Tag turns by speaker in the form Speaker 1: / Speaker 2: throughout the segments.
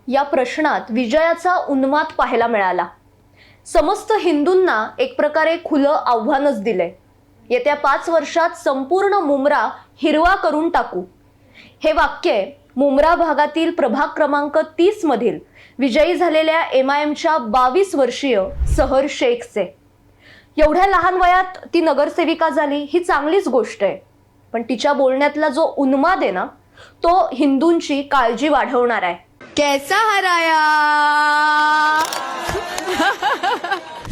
Speaker 1: या प्रश्नात विजयाचा उन्माद पाहायला मिळाला। समस्त हिंदूंना एक प्रकारे खुलं आव्हानच दिले। येत्या 5 वर्षात संपूर्ण मुंब्रा हिरवा करून टाकू, हे वाक्य मुंब्रा भागातील प्रभाग क्रमांक 30 मधील विजयी झालेल्या MIMच्या 22 वर्षीय सहर शेखचे। एवढ्या लहान वयात ती नगरसेविका झाली ही चांगलीच गोष्ट आहे, पण तिच्या बोलण्यातला जो उन्माद आहे ना, तो हिंदूंची काळजी वाढवणार आहे।
Speaker 2: कैसा हराया?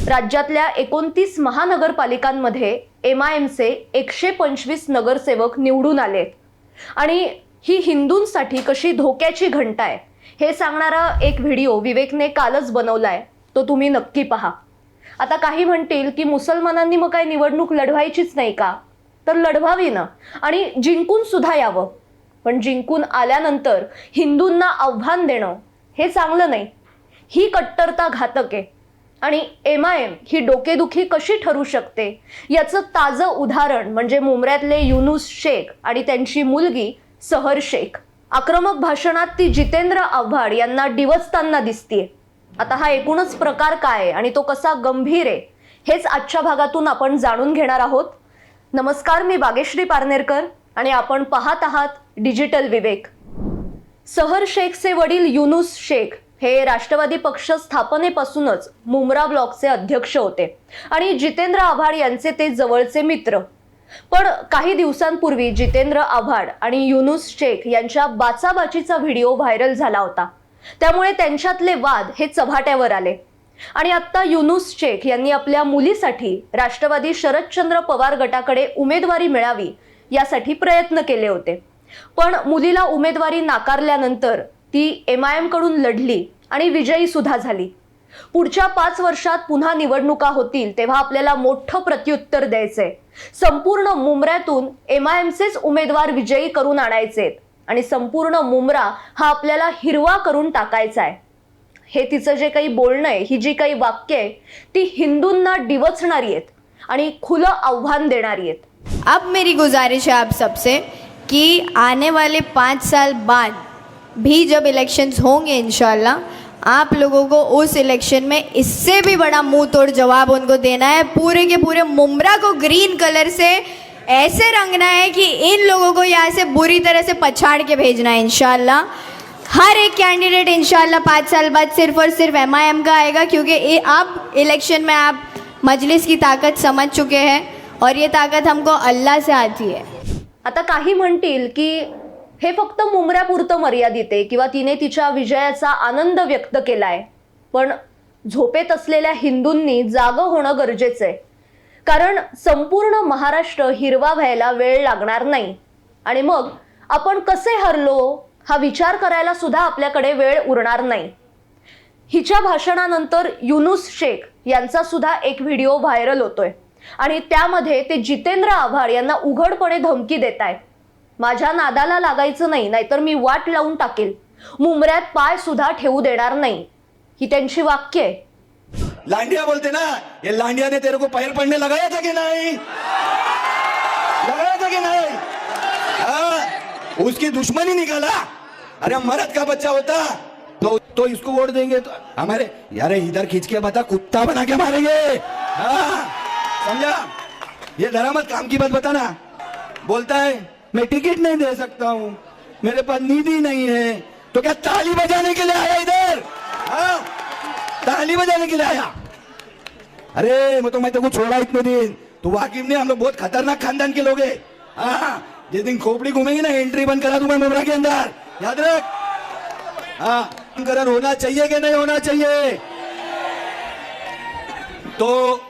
Speaker 1: राज्यातल्या 29 महानगरपालिकांमध्ये MIMचे 125 नगरसेवक निवडून आले आणि ही हिंदूंसाठी कशी धोक्याची घंटा आहे हे सांगणारा एक व्हिडिओ विवेकने कालच बनवलाय, तो तुम्ही नक्की पहा। आता काही म्हणतील की मुसलमानांनी मग काय निवडणूक लढवायचीच नाही का? तर लढवावी ना, आणि जिंकून सुद्धा यावं, पण जिंकून आल्यानंतर हिंदूंना आव्हान देणं हे चांगलं नाही। ही कट्टरता घातक आहे आणि MIM ही डोकेदुखी कशी ठरू शकते याचं ताजं उदाहरण म्हणजे मुंब्र्यातले युनुस शेख आणि त्यांची मुलगी सहर शेख। आक्रमक भाषणात ती जितेंद्र आव्हाड यांना डिवचताना दिसतीये। आता हा एकूणच प्रकार काय आहे आणि तो कसा गंभीर आहे हेच आजच्या भागातून आपण जाणून घेणार आहोत। नमस्कार, मी बागेश्री पारनेरकर आणि आपण पाहत आहात डिजिटल विवेक। सहर शेखचे वडील युनुस शेख हे राष्ट्रवादी पक्ष स्थापनेपासूनच मुंब्रा ब्लॉकचे अध्यक्ष होते आणि जितेंद्र आव्हाड यांचे ते जवळचे मित्र। पण काही दिवसांपूर्वी जितेंद्र आव्हाड आणि युनुस शेख यांच्या बाचाबाचीचा व्हिडिओ व्हायरल झाला होता, त्यामुळे त्यांच्यातले वाद हे चव्हाट्यावर आले आणि आता युनुस शेख यांनी आपल्या मुलीसाठी राष्ट्रवादी शरदचंद्र पवार गटाकडे उमेदवारी मिळावी यासाठी प्रयत्न केले होते, पण मुलीला उमेदवारी नाकारल्यानंतर ती MIM कडून लढली आणि विजयी सुद्धा झाली। पुढच्या 5 वर्षात पुन्हा निवडणुका होतील तेव्हा आपल्याला मोठं प्रत्युत्तर द्यायचंय। संपूर्ण मुंब्र्यातून MIMचेच उमेदवार विजयी करून आणायचे आणि संपूर्ण मुंब्रा हा आपल्याला हिरवा करून टाकायचा आहे। हे तिचं जे काही बोलणं आहे, ही जी काही वाक्य आहे, ती हिंदूंना डिवचणारी आहेत आणि खुलं आव्हान देणारी आहेत।
Speaker 2: अब मेरी गुजारिश है आप सबसे कि आने वाले 5 साल बाद भी जब इलेक्शंस होंगे इंशाल्लाह, आप लोगों को उस इलेक्शन में इससे भी बड़ा मुंह तोड़ जवाब उनको देना है। पूरे के पूरे मुंब्रा को ग्रीन कलर से ऐसे रंगना है कि इन लोगों को यहाँ से बुरी तरह से पछाड़ के भेजना है इंशाल्लाह। हर एक कैंडिडेट इंशाल्लाह 5 साल बाद सिर्फ और सिर्फ MIM का आएगा, क्योंकि अब इलेक्शन में आप मजलिस की ताकत समझ चुके हैं और ये ताकत हमको अल्लाह से आती है।
Speaker 1: आता काही म्हणतील की हे फक्त मुंब्र्यापुरतं मर्यादित आहे किंवा तिने तिच्या विजयाचा आनंद व्यक्त केलाय, पण झोपेत असलेल्या हिंदूंनी जागं होणं गरजेचं आहे, कारण संपूर्ण महाराष्ट्र हिरवा व्हायला वेळ लागणार नाही आणि मग आपण कसे हरलो हा विचार करायला सुद्धा आपल्याकडे वेळ उरणार नाही। हिच्या भाषणानंतर युनुस शेख यांचा सुद्धा एक व्हिडिओ व्हायरल होतोय आणि त्यामध्ये ते जितेंद्र आव्हाड यांना उघडपणे धमकी देत आहेत। माझ्या नादाला लागायचं नाही, नाहीतर मी वाट लावून टाकेल, मुंब्र्यात पाय सुद्धा ठेवू देणार नाही, ही त्यांची वाक्य आहे।
Speaker 3: लांडिया बोलते ना, ये लांडिया ने तेरे को पैर पड़ने लगाया था कि नहीं? लगाया था कि नहीं? हाँ, उसकी दुश्मनी निकाला। अरे मर्द का बच्चा होता तो इसको वोट देंगे तो हमारे यार इधर खींच के बता, कुत्ता बना के मारेंगे। हाँ, समझा? ये जरा मत काम की बात बताना। बोलता है मैं टिकट नहीं दे सकता हूँ, मेरे पास निधि नहीं है, तो क्या ताली बजाने के लिए आया इधर? हाँ, ताली बजाने के लिए आया? अरे मैं तेरे को छोड़ा इतने दिन, तो वाकिफ नहीं, हम लोग बहुत खतरनाक खानदान के लोग हैं। हाँ, जिस दिन खोपड़ी घूमेंगे ना, एंट्री बंद करा दूंगा मुंब्रा के अंदर, याद रख। हाँ, करण होना चाहिए कि नहीं होना चाहिए? तो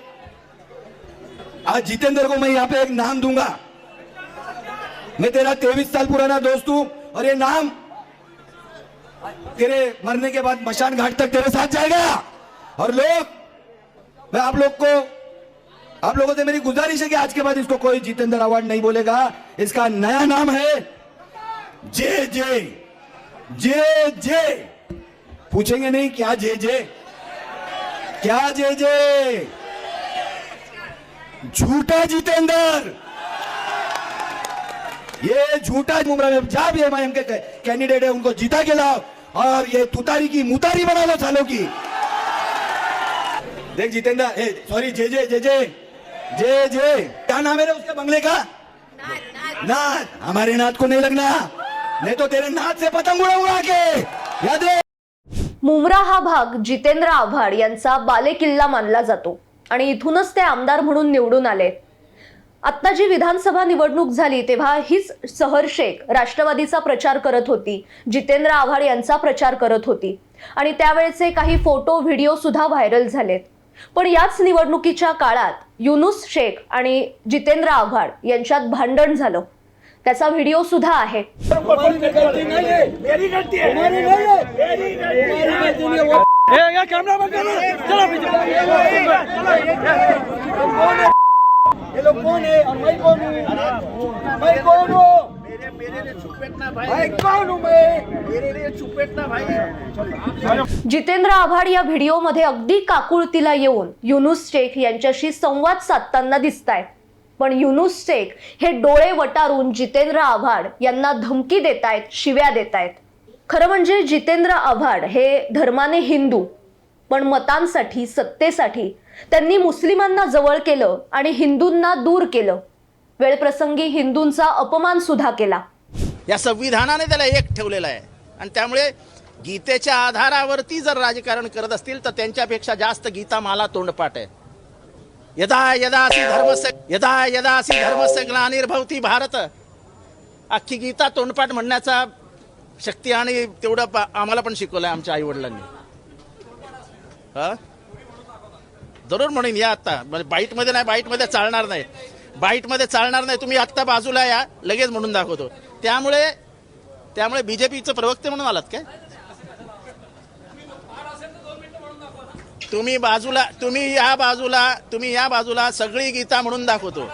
Speaker 3: आज जितेंद्र को मैं यहाँ पे एक नाम दूंगा। मैं तेरा 23 साल पुराना दोस्त हूं और ये नाम तेरे मरने के बाद मशान घाट तक तेरे साथ जाएगा। और मैं आप लोगों से मेरी गुजारिश है कि आज के बाद इसको कोई जितेंद्र अवार्ड नहीं बोलेगा। इसका नया नाम है जे जे जे जे। पूछेंगे नहीं क्या जे जे, क्या जे जे? झूठा जितेंद्र, ये झूठा मुंब्रा में जब MIM के कैंडिडेट है उनको जीता के लाओ, और ये तुतारी की मुतारी बना लो सालों की। देख जितेंद्र, सॉरी जे जे जे जे जे जे क्या नाम है रे उसके बंगले का? नाथ। हमारे नाथ को नहीं लगना, नहीं तो तेरे नाथ से पतंग उड़ाऊंगा आके, याद रहे।
Speaker 1: मुंब्रा हा भाग जितेंद्र आव्हाड यांचा बालेकिल्ला मानला जातो आणि इथूनच ते आमदार म्हणून निवडून आले। आता जी विधानसभा निवडणूक झाली तेव्हा हीच सहर शेख राष्ट्रवादीचा प्रचार करत होती, जितेंद्र आव्हाड यांचा प्रचार करत होती आणि त्यावेळेचे काही फोटो व्हिडिओ सुद्धा व्हायरल झालेत। पण याच निवडणुकीच्या काळात युनुस शेख आणि जितेंद्र आव्हाड यांच्यात भांडण झालं, त्याचा व्हिडिओ सुद्धा आहे।
Speaker 4: ये लोग कौन है और मैं कौन हूँ? मैं कौन हूँ? मेरे लिए छुपेटना भाई। मैं कौन हूँ? मैं मेरे लिए छुपेटना भाई।
Speaker 1: जितेंद्र आव्हाड या व्हिडिओमध्ये अगदी काकुळतीला येऊन युनुस शेख यांच्याशी संवाद साधताना दिसतायत, पण युनुस शेख हे डोळे वटारून जितेंद्र आव्हाड यांना धमकी देतायत, शिव्या देतायत। खरं म्हणजे जितेंद्र आव्हाड हे धर्माने हिंदू, पण मतांसाठी, सत्तेसाठी त्यांनी मुस्लिमांना जवळ केलं आणि हिंदूंना दूर केलं। वेळप्रसंगी हिंदूंचा अपमान सुद्धा केला।
Speaker 5: या संविधानाने त्याला एक ठेवलेला आहे आणि त्यामुळे गीतेच्या आधारावरती जर राजकारण करत असतील तर त्यांच्यापेक्षा जास्त गीता मला तोंडपाठ आहे। यदा यदासी धर्मस्य ग्लानिर्भवति भारत, अख्खी गीता तोंडपाठ म्हणण्याचा शक्ती आणि तेवढं आम्हाला पण शिकवलंय आमच्या आई वडिलांनी। जरूर म्हणून या आता, म्हणजे बाईटमध्ये नाही, बाईटमध्ये चालणार नाही, बाईटमध्ये चालणार नाही। तुम्ही आत्ता बाजूला या, लगेच म्हणून दाखवतो। त्यामुळे बीजेपीचे प्रवक्ते म्हणून आलात काय? तुम्ही या बाजूला सगळी गीता म्हणून दाखवतो।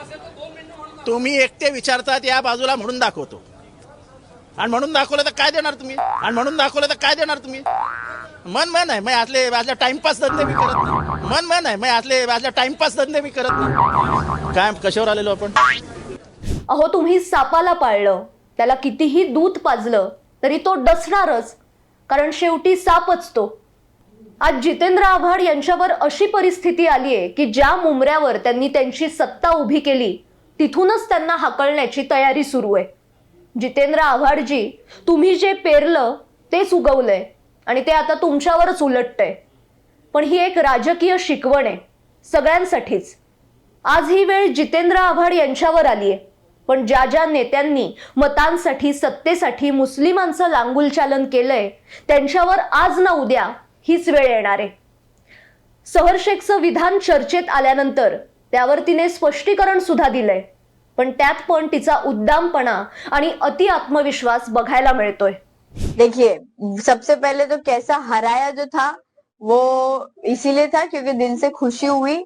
Speaker 5: तुम्ही एकटे विचारतात, या बाजूला म्हणून दाखवतो। आणि म्हणून दाखवलं तर काय देणार तुम्ही? मन आहे, मैं आजले टाइमपास धंदे मी करत नाही। मन आहे, मैं आजले टाइमपास धंदे मी करत नाही। काय कशावर आलेलो आपण?
Speaker 1: अहो, तुम्ही सापाला पाळलं, त्याला कितीही दूध पाजलं तरी तो डसणारच, कारण शेवटी सापच तो। आज जितेंद्र आव्हाड यांच्यावर अशी परिस्थिती आलीये की ज्या मुंबऱ्यावर त्यांनी त्यांची सत्ता उभी केली तिथूनच त्यांना हाकलण्याची तयारी सुरू आहे। जितेंद्र आव्हाडजी, तुम्ही जे पेरलं तेच उगवलंय आणि ते आता तुमच्यावरच उलटतंय। पण ही एक राजकीय शिकवण आहे सगळ्यांसाठीच। आज ही वेळ जितेंद्र आव्हाड यांच्यावर आलीये, पण ज्या ज्या नेत्यांनी मतांसाठी, सत्तेसाठी मुस्लिमांचं लांगुलचालन केलंय त्यांच्यावर आज ना उद्या हीच वेळ येणार आहे। सहर शेखचं विधान चर्चेत आल्यानंतर त्यावर तिने स्पष्टीकरण सुद्धा दिलंय, पण त्यात पण तिचा उद्दामपणा आणि अति आत्मविश्वास बघायला मिळतोय।
Speaker 6: देखिए, सबसे पहले तो कैसा हराया जो था वो इसीलिए था क्योंकि दिल से खुशी हुई।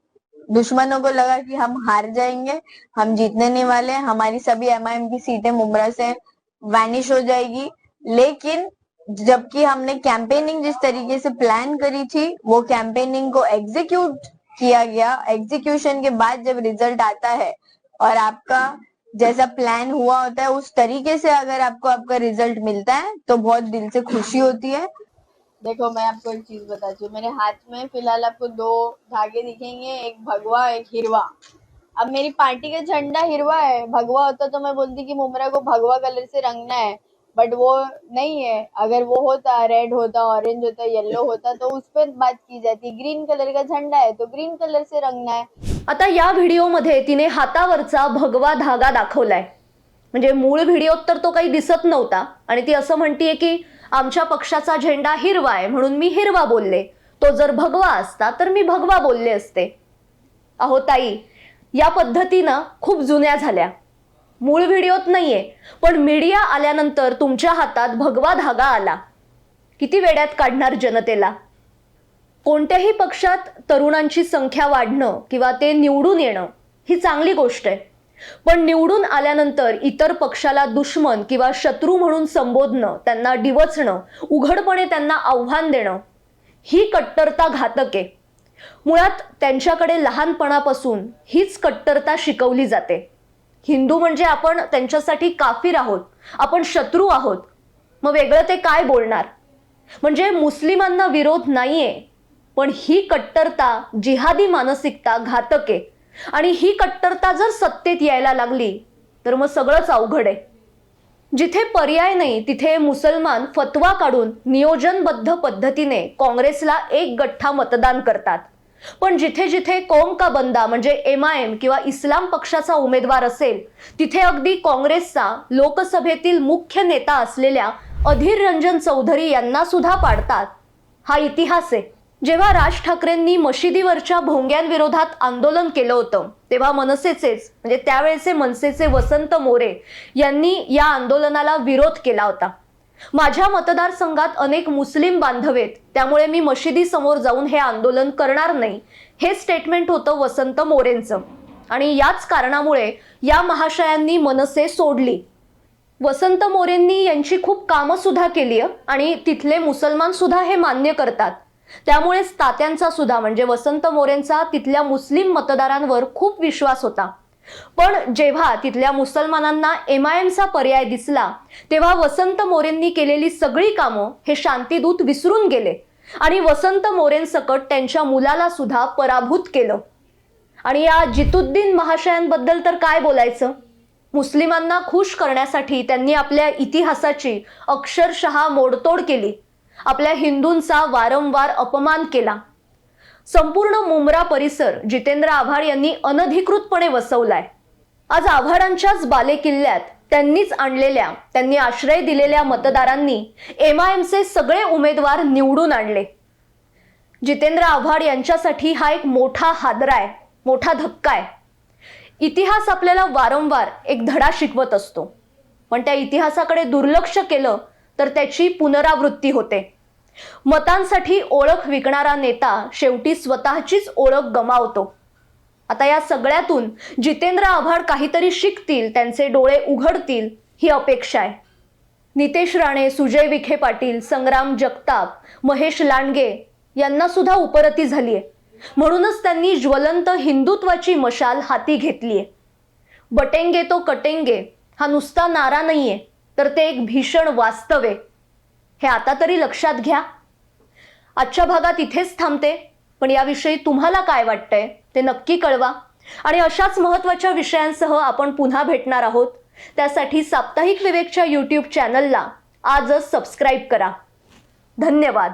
Speaker 6: दुश्मनों को लगा कि हम हार जाएंगे, हम जीतने नहीं वाले, हमारी सभी एमआईएम की सीटें मुंब्रा से वैनिश हो जाएगी। लेकिन जबकि हमने कैंपेनिंग जिस तरीके से प्लान करी थी वो कैंपेनिंग को एग्जीक्यूट किया गया। एग्जीक्यूशन के बाद जब रिजल्ट आता है और आपका जैसा प्लान हुआ होता है उस तरीके से अगर आपको आपका रिजल्ट मिलता है तो बहुत दिल से खुशी होती है। देखो, मैं आपको एक चीज बताती हूँ, मेरे हाथ में फिलहाल आपको 2 धागे दिखेंगे, एक भगवा एक हिरवा। अब मेरी पार्टी का झंडा हिरवा है, भगवा होता तो मैं बोलती कि मुंब्रा को भगवा कलर से रंगना है, बट वो नहीं है। अगर वो होता, रेड होता, ऑरेंज होता, येलो होता तो उस पर बात की जाती। ग्रीन कलर का झंडा है तो ग्रीन कलर से रंगना है।
Speaker 1: आता या व्हिडिओमध्ये तिने हातावरचा भगवा धागा दाखवलाय, म्हणजे मूळ व्हिडिओत तर तो काही दिसत नव्हता आणि ती असं म्हणतीये की आमच्या पक्षाचा झेंडा हिरवा आहे म्हणून मी हिरवा बोलले, तो जर भगवा असता तर मी भगवा बोलले असते। अहो ताई, या पद्धतीनं खूप जुन्या झाल्या, मूळ व्हिडिओत नाहीये, पण मीडिया आल्यानंतर तुमच्या हातात भगवा धागा आला। किती वेड्यात काढणार जनतेला। कोणत्याही पक्षात तरुणांची संख्या वाढणं किंवा ते निवडून येणं ही चांगली गोष्ट आहे, पण निवडून आल्यानंतर इतर पक्षाला दुश्मन किंवा शत्रू म्हणून संबोधणं, त्यांना डिवचणं, उघडपणे त्यांना आव्हान देणं ही कट्टरता घातक आहे। मुळात त्यांच्याकडे लहानपणापासून हीच कट्टरता शिकवली जाते। हिंदू म्हणजे आपण त्यांच्यासाठी काफिर आहोत, आपण शत्रू आहोत, मग वेगळं ते काय बोलणार? म्हणजे मुस्लिमांना विरोध नाहीये, पण ही कट्टरता, जिहादी मानसिकता घातक आहे आणि ही कट्टरता जर सत्तेत यायला लागली तर मग सगळंच अवघड आहे. जिथे पर्याय नाही तिथे मुसलमान फतवा काढून नियोजनबद्ध पद्धतीने काँग्रेसला एक गठ्ठा मतदान करतात. पण जिथे जिथे कौम का बंदा म्हणजे MIM किंवा इस्लाम पक्षाचा उमेदवार असेल तिथे अगदी काँग्रेसचा लोकसभेतील मुख्य नेता असलेल्या अधीर रंजन चौधरी यांना सुद्धा पाडतात. हा इतिहास आहे. जेव्हा राज ठाकरेंनी मशिदीवरच्या भोंग्यांविरोधात आंदोलन केलं होतं तेव्हा मनसेचेच म्हणजे त्यावेळेचे मनसेचे वसंत मोरे यांनी या आंदोलनाला विरोध केला होता. माझ्या मतदारसंघात अनेक मुस्लिम बांधव आहेत, त्यामुळे मी मशिदीसमोर जाऊन हे आंदोलन करणार नाही, हे स्टेटमेंट होतं वसंत मोरेंचं. आणि याच कारणामुळे या महाशयांनी मनसे सोडली. वसंत मोरेंनी यांची खूप कामं सुद्धा केली आणि तिथले मुसलमान सुद्धा हे मान्य करतात. त्यामुळेच तात्यांचा सुद्धा म्हणजे वसंत मोरेंचा तिथल्या मुस्लिम मतदारांवर खूप विश्वास होता. पण जेव्हा तिथल्या मुसलमानांना MIMचा पर्याय दिसला तेव्हा वसंत मोरेंनी केलेली सगळी कामं हे शांतीदूत विसरून गेले आणि वसंत मोरेंसकट त्यांच्या मुलाला सुद्धा पराभूत केलं. आणि या जितुद्दीन महाशयांबद्दल तर काय बोलायचं. मुस्लिमांना खुश करण्यासाठी त्यांनी आपल्या इतिहासाची अक्षरशः मोडतोड केली. आपल्या हिंदूंचा वारंवार अपमान केला. संपूर्ण मुंब्रा परिसर जितेंद्र आव्हाड यांनी अनधिकृतपणे वसवलाय. आज आव्हाडांच्याच बालेकिल्ल्यात त्यांनीच आणलेल्या, त्यांनी आश्रय दिलेल्या मतदारांनी MIMचे सगळे उमेदवार निवडून आणले. जितेंद्र आव्हाड यांच्यासाठी हा एक मोठा हादरा आहे, मोठा धक्का आहे. इतिहास आपल्याला वारंवार एक धडा शिकवत असतो, पण त्या इतिहासाकडे दुर्लक्ष केलं तर त्याची पुनरावृत्ती होते. मतांसाठी ओळख विकणारा नेता शेवटी स्वतःचीच ओळख गमावतो. आता या सगळ्यातून जितेंद्र आव्हाड काहीतरी शिकतील, त्यांचे डोळे उघडतील ही अपेक्षा आहे. नितेश राणे, सुजय विखे पाटील, संग्राम जगताप, महेश लांडगे यांना सुद्धा उपरती झालीये. म्हणूनच त्यांनी ज्वलंत हिंदुत्वाची मशाल हाती घेतलीये. बटेंगे तो कटेंगे हा नुसता नारा नाहीये, तर ते एक भीषण वास्तव आहे. हे आता तरी लक्षात घ्या. आजच्या भागात इथेच थांबते, पण याविषयी तुम्हाला काय वाटतंय ते नक्की कळवा. आणि अशाच महत्त्वाच्या विषयांसह आपण पुन्हा भेटणार आहोत. त्यासाठी साप्ताहिक विवेकच्या YouTube चॅनलला आजच सबस्क्राईब करा. धन्यवाद.